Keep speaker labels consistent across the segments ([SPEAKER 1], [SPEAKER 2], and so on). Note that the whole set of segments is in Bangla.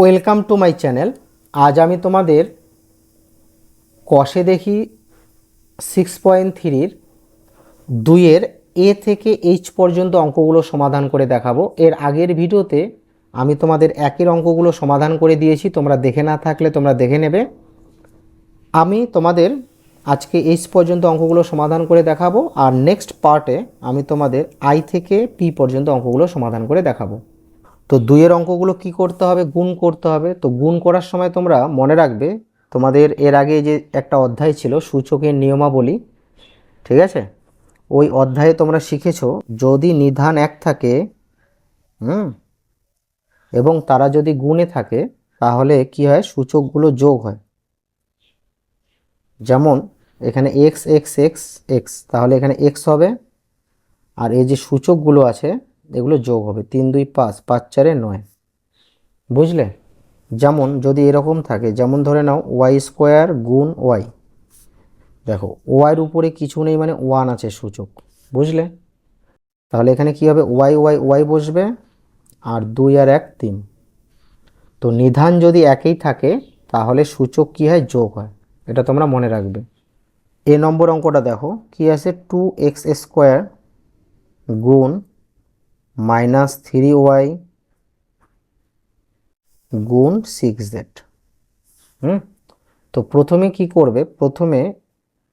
[SPEAKER 1] Welcome to my channel. আজ আমি তোমাদের কষে দেখি 6.3-র 2-এর এ থেকে এইচ পর্যন্ত অঙ্কগুলো সমাধান করে দেখাবো। এর আগের ভিডিওতে আমি তোমাদের একের অঙ্কগুলো সমাধান করে দিয়েছি, তোমরা দেখে না থাকলে তোমরা দেখে নেবে। আমি তোমাদের আজকে এইচ পর্যন্ত অঙ্কগুলো সমাধান করে দেখাবো, আর নেক্সট পার্টে আমি তোমাদের আই থেকে পি পর্যন্ত অঙ্কগুলো সমাধান করে দেখাবো। তো 2-এর অঙ্কগুলো কি করতে হবে? গুণ করতে হবে। তো গুণ করার সময় তোমরা মনে রাখবে, তোমাদের এর আগে যে একটা অধ্যায় ছিল সূচকের নিয়মাবলী, ঠিক আছে, ওই অধ্যায়ে তোমরা শিখেছো যদি নিধান এক থাকে এবং তারা যদি গুণে থাকে তাহলে কি হয়? সূচকগুলো যোগ হয়। যেমন এখানে এক্স এক্স এক্স এক্স, তাহলে এখানে এক্স হবে, আর এই যে সূচকগুলো আছে এগুলো যোগ হবে। 3 2 5, 5 4 9, বুঝলে? যেমন যদি এরকম থাকে, যেমন ধরে নাও ওয়াই স্কোয়ার গুণ ওয়াই, দেখো ওয়াইয়ের উপরে কিছু নেই মানে ওয়ান আছে সূচক, বুঝলে? তাহলে এখানে কি হবে? ওয়াই ওয়াই ওয়াই বসবে, আর 2 আর 1 3। তো নিধান যদি একই থাকে তাহলে সূচক কি হয়? যোগ হয়। এটা তোমরা মনে রাখবে। এ নম্বর অঙ্কটা দেখো কি আছে, 2x স্কোয়ার গুণ -3y গুণ 6z। তো প্রথমে কি করবে? প্রথমে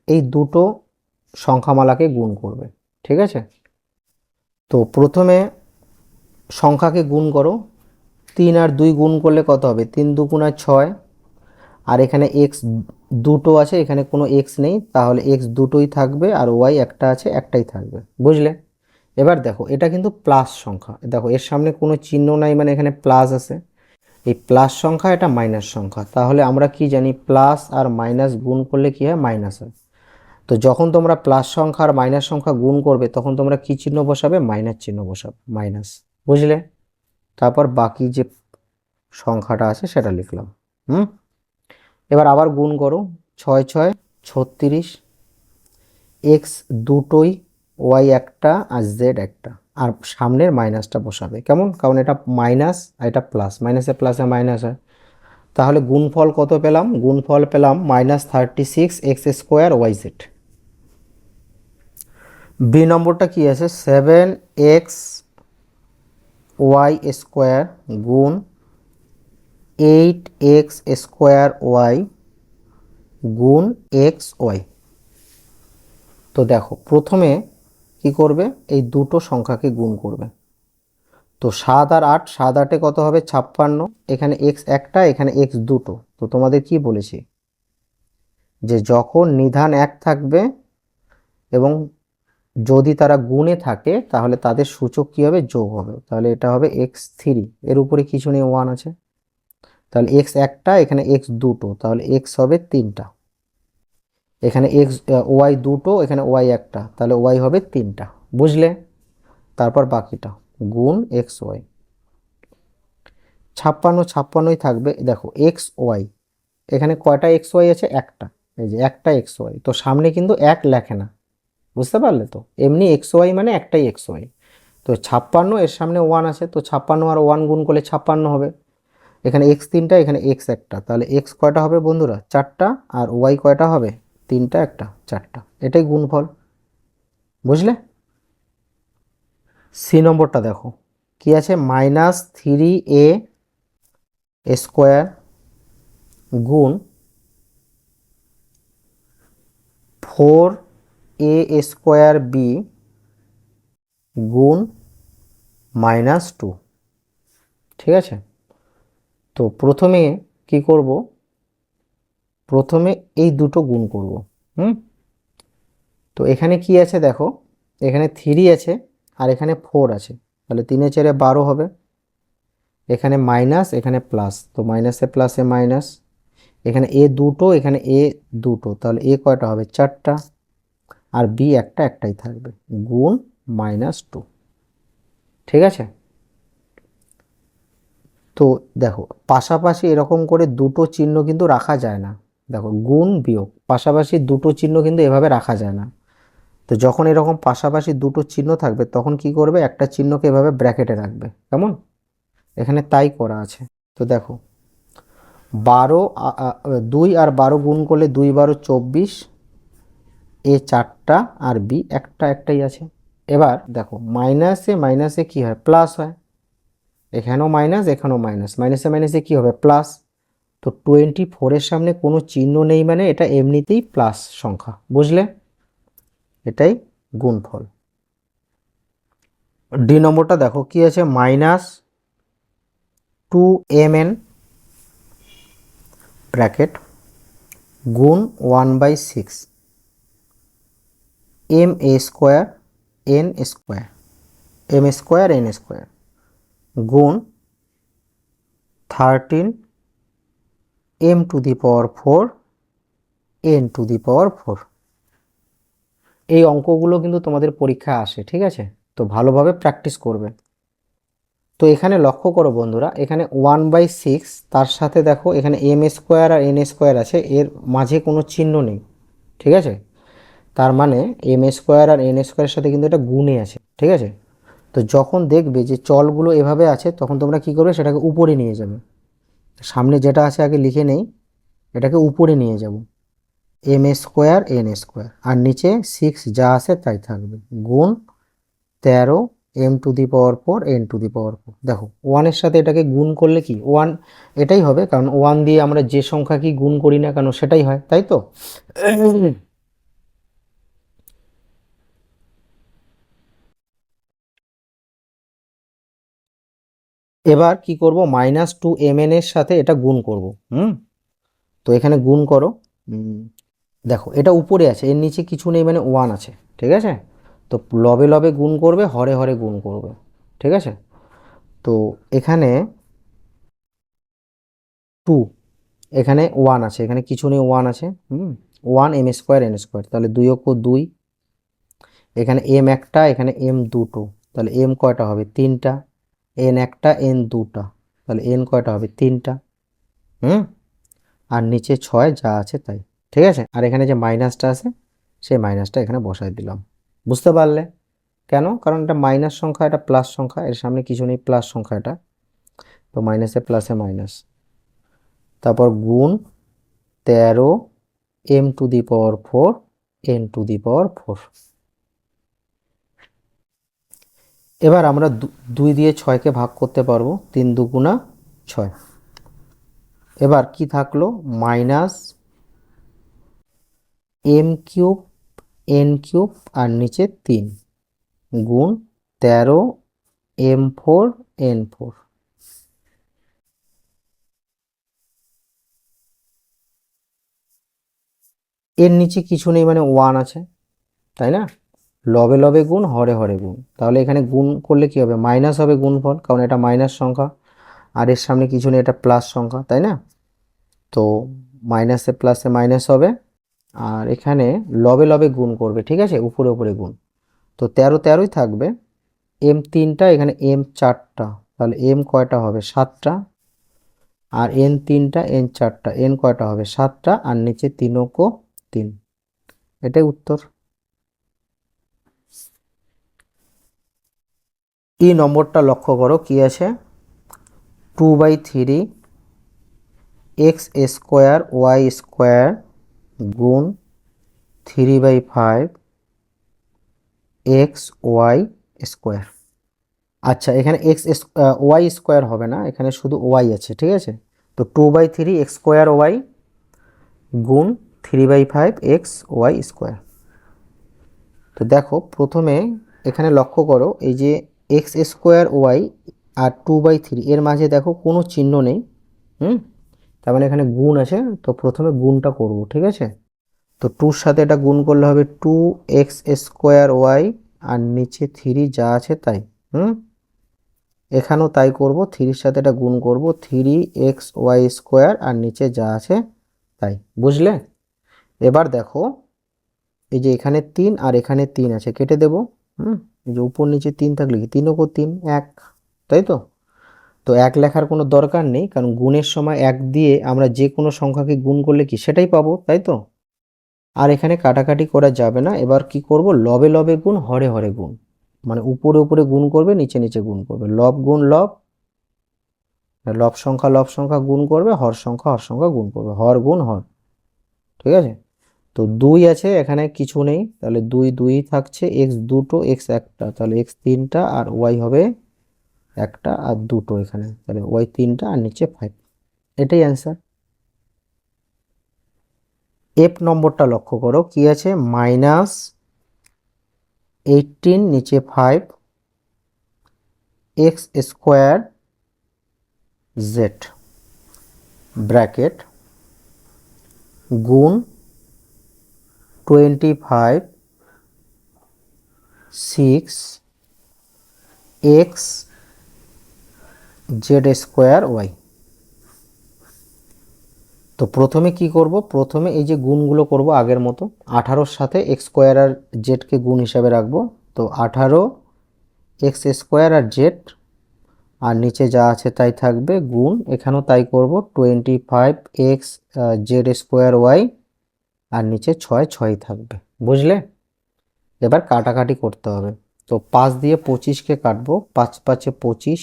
[SPEAKER 1] এই দুটো সংখ্যামালাকে গুণ করবে, ঠিক আছে? তো প্রথমে সংখ্যাকে গুণ করো। 3 আর 2 গুণ করলে কত হবে? 3 2 6। আর এখানে এক্স দুটো আছে, এখানে কোনো এক্স নেই, তাহলে এক্স দুটোই থাকবে, আর ওয়াই একটা আছে, একটাই থাকবে, বুঝলে? এবার দেখো এটা কিন্তু প্লাস সংখ্যা, দেখো এর সামনে কোনো চিহ্ন নাই মানে এখানে প্লাস আছে। এই প্লাস সংখ্যা, এটা মাইনাস সংখ্যা, তাহলে আমরা কি জানি? প্লাস আর মাইনাস গুণ করলে কি হয়? মাইনাস হয়। তো যখন তোমরা প্লাস সংখ্যা আর মাইনাস সংখ্যা গুণ করবে তখন তোমরা কি চিহ্ন বসাবে? মাইনাস চিহ্ন বসাবে, মাইনাস, বুঝলে? তারপর বাকি যে সংখ্যাটা আছে সেটা লিখলাম। এবার আবার গুণ করো। 6 6 36, এক্স দুটোই, ওয়াই একটা, আর জেড একটা, আর সামনের মাইনাসটা বসাবে। কেমন? কারণ এটা মাইনাস আর এটা প্লাস, মাইনাসে প্লাসে মাইনাস হয়। তাহলে গুণফল কত পেলাম? গুণফল পেলাম -36 x square y z. B নম্বরটা কি আছে? 7x ওয়াই স্কোয়ার গুণ 8x স্কোয়ার ওয়াই গুণ এক্স ওয়াই। তো দেখো প্রথমে কি করবে? এই দুটো সংখ্যাকে গুণ করবে। তো 7 আর 8, 7 8-এ কত হবে? 56। এখানে এক্স একটা, এখানে এক্স দুটো। তো তোমাদের কি বলেছি যে যখন নিধান এক থাকবে এবং যদি তারা গুণে থাকে তাহলে তাদের সূচক কি হবে? যোগ হবে। তাহলে এটা হবে x3, এর উপরে কিছু নেই, ওয়ান আছে, তাহলে এক্স একটা, এখানে এক্স দুটো, তাহলে এক্স হবে 3টা। এখানে এক্স ওয়াই দুটো, এখানে ওয়াই একটা, তাহলে ওয়াই হবে 3টা, বুঝলে? তারপর বাকিটা গুণ এক্স ওয়াই। 56 56ই থাকবে। দেখো এক্স ওয়াই, এখানে কয়টা এক্স ওয়াই আছে? একটা, এই যে একটা এক্স ওয়াই। তো সামনে কিন্তু এক লেখে না, বুঝতে পারলে? তো এমনি এক্স ওয়াই মানে একটাই এক্স ওয়াই। তো 56, এর সামনে ওয়ান আছে, তো 56 আর ওয়ান গুণ করলে 56 হবে। এখানে এক্স 3টা, এখানে এক্স একটা, তাহলে এক্স কয়টা হবে বন্ধুরা? 4টা, আর ওয়াই কয়টা হবে? 3টা, একটা 4টা। এটাই গুণফল, বুঝলে? সি নম্বরটা দেখো কি আছে? -3a স্কোয়ার গুণ 4a স্কোয়ার বি গুণ -2, ঠিক আছে? তো প্রথমে কি করব? প্রথমে এই দুটো গুণ করব। তো এখানে কি আছে দেখো, এখানে 3 আছে আর এখানে 4 আছে, তাহলে 3 এ 4 12 হবে। এখানে মাইনাস, এখানে প্লাস, তো মাইনাসে প্লাসে মাইনাস। এখানে এ দুটো, এখানে এ দুটো, তাহলে এ কয়টা হবে? 4টা, আর বি একটা, একটাই থাকবে, গুণ -2, ঠিক আছে? তো দেখো পাশাপাশি এরকম করে দুটো চিহ্ন কিন্তু রাখা যায় না। দেখো গুণ বিয়োগ, পাশাপাশি দুটো চিহ্ন কিন্তু এভাবে রাখা যায় না। তো যখন এরকম পাশাপাশি দুটো চিহ্ন থাকবে তখন কি করবে? একটা চিহ্নকে এভাবে ব্র্যাকেটে রাখবে, কেমন? এখানে তাই করা আছে। তো দেখো 12 2 আর 12 গুণ করলে 2 12 24, এ 4টা আর বি একটাই আছে। এবার দেখো মাইনাসে মাইনাসে কি হয়, প্লাস হয়, এখানেও মাইনাস এখানেও মাইনাস, মাইনাসে মাইনাসে কি হবে, প্লাস। তো 24-এর সামনে কোনো চিহ্ন নেই মানে এটা এমনিতেই প্লাস সংখ্যা, বুঝলে, এটাই গুণফল। ডি নম্বরটা দেখো কি আছে, -2mn ব্র্যাকেট গুণ 1/6 m a square n square m square n square গুণ 13 m to the power 4 n to the power 4। এই অঙ্কগুলো কিন্তু তোমাদের পরীক্ষায় আসে, ঠিক আছে, তো ভালোভাবে প্র্যাকটিস করবে। তো এখানে লক্ষ্য করো বন্ধুরা, এখানে 1/6, তার সাথে দেখো এখানে m স্কোয়ার আর n স্কোয়ার আছে, এর মাঝে কোনো চিহ্ন নেই, ঠিক আছে, তার মানে m স্কোয়ার আর n স্কোয়ারের সাথে কিন্তু এটা গুণে আছে, ঠিক আছে। তো যখন দেখবে যে চলগুলো এভাবে আছে তখন তোমরা কি করবে, সেটাকে উপরে নিয়ে যাবে। সামনে যেটা আছে আগে লিখে নেই, এটাকে উপরে নিয়ে যাব, m স্কোয়ার n স্কোয়ার আর নিচে 6 যা আছে তাই থাকবে, গুণ 13 m to the power 4 n to the power 4। দেখো 1 এর সাথে এটাকে গুণ করলে কি 1 এটাই হবে, কারণ 1 দিয়ে আমরা যে সংখ্যা কি গুণ করি না কেন সেটাই হয়, তাই তো। এবার কি করব, -2mn এর সাথে এটা গুণ করব। তো এখানে গুণ করো। দেখো এটা উপরে আছে, এর নিচে কিছু নেই মানে 1 আছে, ঠিক আছে। তো লবে লবে গুণ করবে, হরে হরে গুণ করবে, ঠিক আছে। তো এখানে 2, এখানে 1 আছে, এখানে কিছু নেই 1 আছে, 1 m স্কোয়ার n স্কোয়ার, তাহলে 2 অক্ষ 2, এখানে m একটা এখানে m দুটো, তাহলে m কয়টা হবে, 3টা, n একটা n দুটা, তাহলে n কয়টা হবে, 3টা, আর নিচে 6 যা আছে তাই, ঠিক আছে। আর এখানে যে মাইনাসটা আছে সেই মাইনাসটা এখানে বসাই দিলাম, বুঝতে পারলে কেন, কারণ এটা মাইনাস সংখ্যা, এটা প্লাস সংখ্যা, এর সামনে কিছু নেই, প্লাস সংখ্যা এটা, তো মাইনাসে প্লাসে মাইনাস, তারপর গুণ 13 m to the power 4 n to the power 4। এবার আমরা 2 দিয়ে 6কে ভাগ করতে পারবো, 3 দুগুণা 6। এবার কি থাকলো, minus m cube n cube আর নিচে 3 গুণ 13 m4 n4। এর নিচে কিছু নেই মানে 1 আছে, তাই না, লবে লবে গুণ হরে হরে গুণ, তাহলে এখানে গুণ করলে কি হবে, মাইনাস হবে গুণফল, কারণ এটা মাইনাস সংখ্যা, আর এর সামনে কিছু নেই, এটা প্লাস সংখ্যা, তাই না। তো মাইনাসে প্লাসে মাইনাস হবে, আর এখানে লবে লবে গুণ করবে, ঠিক আছে, উপরে উপরে গুণ, তো 13 13ই থাকবে, m 3টা এখানে m 4টা, তাহলে m কয়টা হবে, 7টা, আর n 3টা n 4টা, n কয়টা হবে, 7টা, আর নিচে 3 অঙ্ক 3, এটাই উত্তর। এই নম্বরটা লক্ষ্য করো কি আছে, 2/3 x স্কোয়ার y স্কোয়ার গুণ 3/5 x y স্কোয়ার। আচ্ছা এখানে ওয়াই স্কোয়ার হবে না, এখানে শুধু ওয়াই আছে, ঠিক আছে। তো 2/3 এক্স স্কোয়ার ওয়াই গুণ 3/5 এক্স ওয়াই স্কোয়ার। তো দেখো প্রথমে এখানে লক্ষ্য করো, এই যে এক্স স্কোয়ার ওয়াই আর 2/3 এর মাঝে দেখো কোনো চিহ্ন নেই, তার মানে এখানে গুণ আছে, তো প্রথমে গুণটা করব, ঠিক আছে। তো 2র সাথে এটা গুণ করলে হবে 2x স্কোয়ার ওয়াই আর নিচে 3 যা আছে তাই, এখানেও তাই করব, 3-র সাথে এটা গুণ করব, 3xy স্কোয়ার আর নিচে যা আছে তাই, বুঝলে। এবার দেখো এই যে এখানে 3 আর এখানে 3 আছে, কেটে দেব, এই যে উপর নিচে 3 থাকলে কি 3 ও 3 1, তাই তো। তো 1 লেখার কোনো দরকার নেই, কারণ গুণের সময় 1 দিয়ে আমরা যে কোনো সংখ্যাকে গুণ করলে কি সেটাই পাবো, তাই তো। আর এখানে কাটাকাটি করা যাবে না, এবার কি করব, লবে লবে গুণ হরে হরে গুণ, মানে উপরে উপরে গুণ করবে, নিচে নিচে গুণ করবে, লব গুণ লব, লব সংখ্যা গুণ করবে, হর সংখ্যা গুণ করবে, হর গুণ হর। ঠিক আছে, তো 2 আছে এখানে, কিছু নেই, তাহলে 2 2 থাকছে, এক্স দুটো এক্স একটা, তাহলে এক্স তিনটা আর ওয়াই হবে একটা আর দুটো এখানে, তাহলে ওয়াই তিনটা আর নিচে 5। এটাই অ্যান্সার। এফ নম্বরটা লক্ষ্য করো কি আছে, -18 নিচে 5 এক্স স্কোয়ার জেড ব্র্যাকেট গুণ 25 6 এক্স জেড স্কোয়ার ওয়াই। তো প্রথমে কি করব, প্রথমে এই যে গুণগুলো করব আগের মতো, 18-র সাথে এক্স স্কোয়ার আর জেডকে গুণ হিসাবে রাখবো। তো 18 এক্স স্কোয়ার আর জেড, আর নিচে যা আছে তাই থাকবে, গুণ এখানেও তাই করব, 25 এক্স জেড স্কোয়ার ওয়াই, আর নিচে 6 6 থাকবে। বুঝলে? এবার কাটাকাটি করতে হবে। তো 5 দিয়ে 25কে কাটবো, 5 5 25,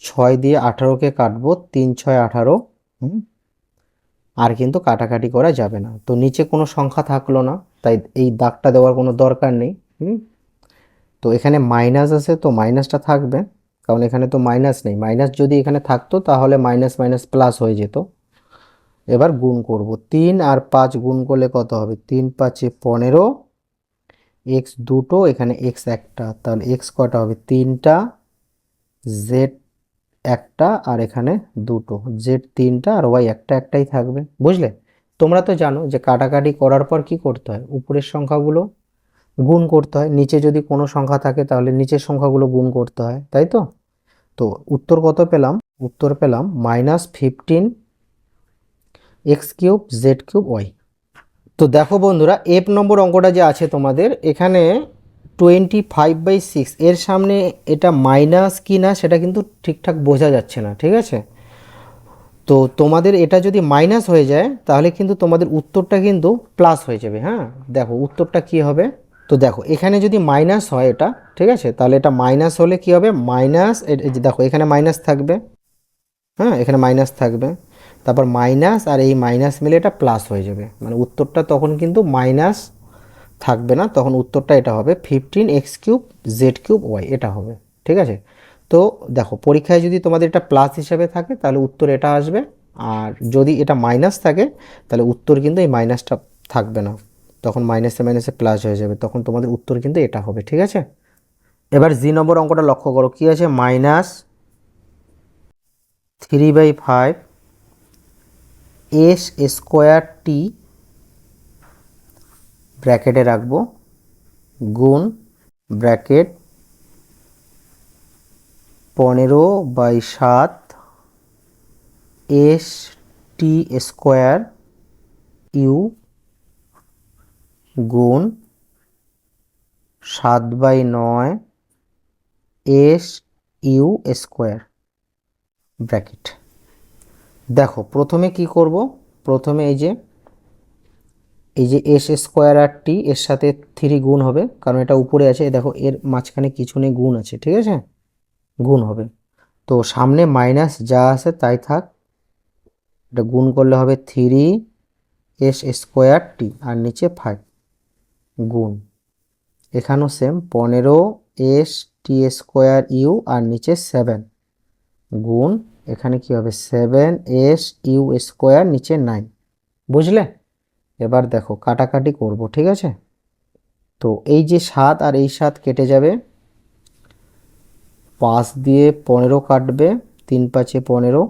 [SPEAKER 1] 6 দিয়ে 18কে কাটবো, 3 6 18। আর কিন্তু কাটাকাটি করা যাবে না, তো নিচে কোনো সংখ্যা থাকলো না, তাই এই দাগটা দেওয়ার কোনো দরকার নেই। তো এখানে মাইনাস আছে, তো মাইনাসটা থাকবে, কারণ এখানে তো মাইনাস নেই। মাইনাস যদি এখানে থাকতো তাহলে মাইনাস মাইনাস প্লাস হয়ে যেত। এবার গুণ করব, 3 আর 5 গুণ করলে কত হবে, 3 5 15, এক্স দুটো এখানে এক্স একটা, তাহলে এক্স কটা হবে, তিনটা, জেড একটা আর এখানে দুটো, জেড তিনটা আর ওয়াই একটা, একটাই থাকবে। বুঝলে? তোমরা তো জানো যে কাটাকাটি করার পর কি করতে হয়, উপরের সংখ্যাগুলো গুণ করতে হয়, নিচে যদি কোনো সংখ্যা থাকে তাহলে নিচের সংখ্যাগুলো গুণ করতে হয়, তাই তো? তো উত্তর কত পেলাম, উত্তর পেলাম -15 x cube z cube y. তো দেখো বন্ধুরা, এফ নম্বর অঙ্কটা যে আছে তোমাদের এখানে 25/6, এর সামনে এটা মাইনাস কি না সেটা কিন্তু ঠিকঠাক বোঝা যাচ্ছে না। ঠিক আছে, তো তোমাদের এটা যদি মাইনাস হয়ে যায় তাহলে কিন্তু তোমাদের উত্তরটা কিন্তু প্লাস হয়ে যাবে। হ্যাঁ, দেখো উত্তরটা কি হবে। তো দেখো এখানে যদি মাইনাস হয় এটা, ঠিক আছে, তাহলে এটা মাইনাস হলে কি হবে, মাইনাস, দেখো এখানে মাইনাস থাকবে, হ্যাঁ এখানে মাইনাস থাকবে, তারপর মাইনাস আর এই মাইনাস মিলে এটা প্লাস হয়ে যাবে, মানে উত্তরটা তখন কিন্তু মাইনাস থাকবে না, তখন উত্তরটা এটা হবে 15 x cube z cube y, এটা হবে। ঠিক আছে, তো দেখো পরীক্ষায় যদি তোমাদের এটা প্লাস হিসাবে থাকে তাহলে উত্তর এটা আসবে, আর যদি এটা মাইনাস থাকে তাহলে উত্তর কিন্তু এই মাইনাসটা থাকবে না, তখন মাইনাসে মাইনাসে প্লাস হয়ে যাবে, তখন তোমাদের উত্তর কিন্তু এটা হবে। ঠিক আছে, এবার জি নম্বর অঙ্কটা লক্ষ্য করো কি আছে, -3/5 এস স্কোয়ার টি ব্র্যাকেটে রাখবো, গুণ bracket 15/7 S T square U গুণ 7/9 এস ইউ স্কোয়ার ব্র্যাকেট। দেখো প্রথমে কি করব, প্রথমে এই যে এস স্কোয়ার আর টি এর সাথে 3 গুণ হবে, কারণ এটা উপরে আছে, দেখো এর মাঝখানে কিছু নেই, গুণ আছে। ঠিক আছে, গুণ হবে, তো সামনে মাইনাস যা আছে তাই থাক, এটা গুণ করলে হবে 3 এস স্কোয়ার টি আর নিচে 5 গুণ, এখানেও same 15 S T square U আর নিচে 7 গুণ, এখানে কি হবে 7 এস ইউ স্কোয়ার নিচে 9। বুঝলে? এবার দেখো কাটাকাটি করব। ঠিক আছে, তো এই যে 7 আর এই 7 কেটে যাবে, 5 দিয়ে 15 কাটবে, 3 5 15,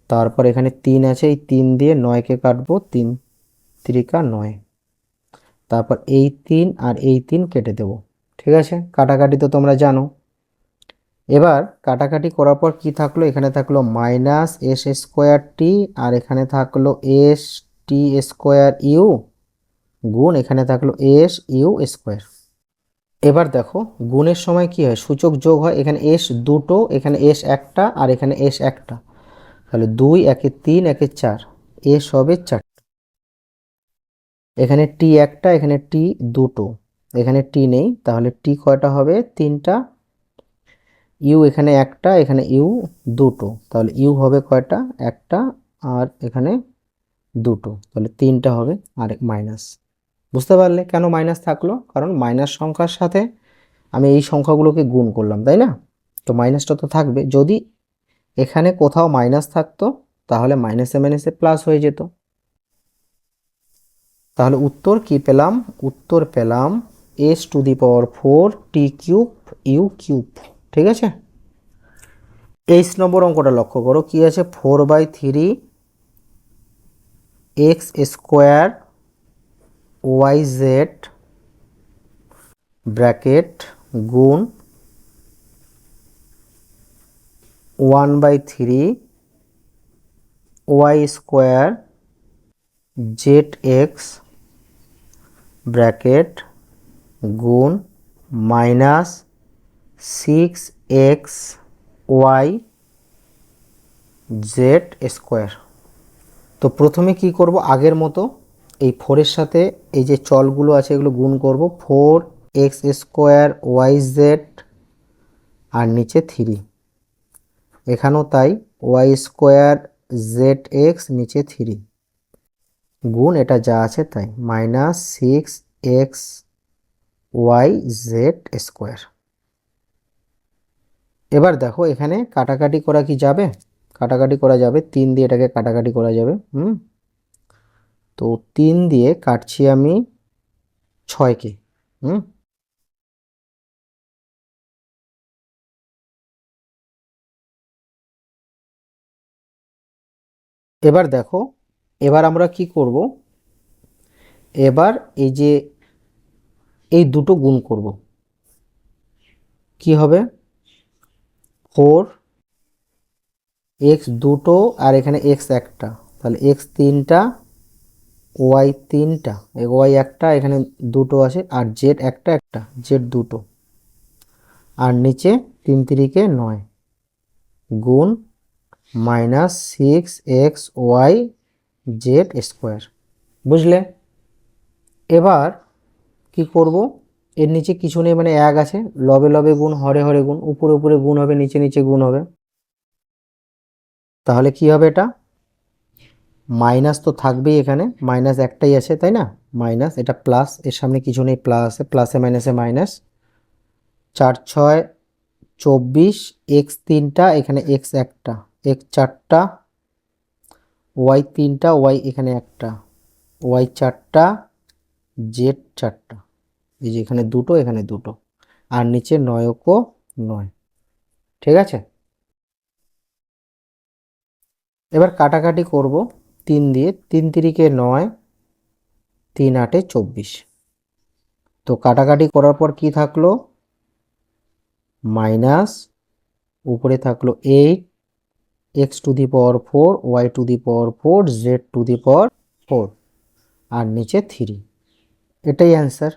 [SPEAKER 1] তারপর এখানে 3 আছে, এই 3 দিয়ে 9কে কাটবো, 3 3 9, তারপর এই 3 আর এই 3 কেটে দেব। ঠিক আছে, কাটাকাটি তো তোমরা জানো। এবার কাটাকাটি করার পর কি থাকলো, এখানে থাকলো মাইনাস এস স্কোয়ার টি আর এখানে থাকলো এস টি স্কোয়ার ইউ গুণ এখানে থাকলো এস ইউ স্কোয়ার। এবার দেখো গুণের সময় কি হয়, সূচক যোগ হয়, এখানে এস দুটো, এখানে এস একটা আর এখানে এস একটা, তাহলে 2 একে 3 একে 4, এস হবে 4, এখানে টি একটা, এখানে টি দুটো, এখানে টি নেই, তাহলে টি কয়টা হবে, 3টা, ইউ এখানে একটা, এখানে ইউ দুটো, তাহলে ইউ হবে কয়টা? একটা, আর এখানে দুটো, তাহলে তিনটা হবে, আর মাইনাস। বুঝতে পারলে কেন মাইনাস থাকলো? কারণ মাইনাস সংখ্যার সাথে আমি এই সংখ্যাগুলোকে গুণ করলাম, তাই না? তো মাইনাসটা তো থাকবে। যদি এখানে কোথাও মাইনাস থাকতো তাহলে মাইনাসে মাইনাসে প্লাস হয়ে যেত। তাহলে উত্তর কি পেলাম? উত্তর পেলাম s⁴ t³ u³। ঠিক আছে। 23 নম্বর অঙ্কটা লক্ষ্য করো, কি আছে? 4/3 x² yz ব্র্যাকেট গুণ 1/3 y² zx ব্র্যাকেট গুণ -6xy z²। তো প্রথমে কি করব? আগের মতো এই 4-এর সাথে এই যে চলগুলো আছে এগুলো গুণ করব। 4x² yz আর নিচে 3, এখানেও তাই, y² zx নিচে 3 গুণ এটা যা আছে তাই, -6xy z²। এবার দেখো এখানে কাটাকাটি করা কি যাবে? কাটাকাটি করা যাবে, 3 দিয়ে এটাকে কাটাকাটি করা যাবে। তো 3 দিয়ে কাটছি আমি 6কে। এবার দেখো, এবার আমরা কি করব? এবার এই যে এই দুটো গুণ করব, কি হবে? 4x দুটো আর এখানে x একটা, তাহলে x তিনটা y তিনটা, y একটা, এখানে দুটো আছে, আর z একটা একটা, z দুটো, আর নিচে 3 3 9 গুণ -6xy z²। বুঝলে? এবার কি করব? এর নিচে কিছু নেই, মানে 1 আছে, লবে লবে গুণ, হরে হরে গুণ, উপরে উপরে গুণ হবে, নিচে নিচে গুণ হবে। তাহলে কি হবে? এটা মাইনাস তো থাকবেই, এখানে মাইনাস একটাই আছে, তাই না? মাইনাস, এটা প্লাস, এর সামনে কিছু নেই, প্লাস আছে, প্লাসে মাইনাসে মাইনাস। 4 6 24, এক্স তিনটা, এখানে এক্স একটা, এক্স চারটা, ওয়াই তিনটা, ওয়াই এখানে একটা, ওয়াই চারটা, জেড চারটা, এই যে এখানে দুটো, এখানে দুটো, আর নিচে 9 9। ঠিক আছে। এবার কাটাকাটি করব 3 দিয়ে, 3 3 9, 3 8 24। তো কাটাকাটি করার পর কি থাকলো? মাইনাস, উপরে থাকলো 8x⁴ y⁴ z⁴ আর নিচে 3। এটাই অ্যান্সার।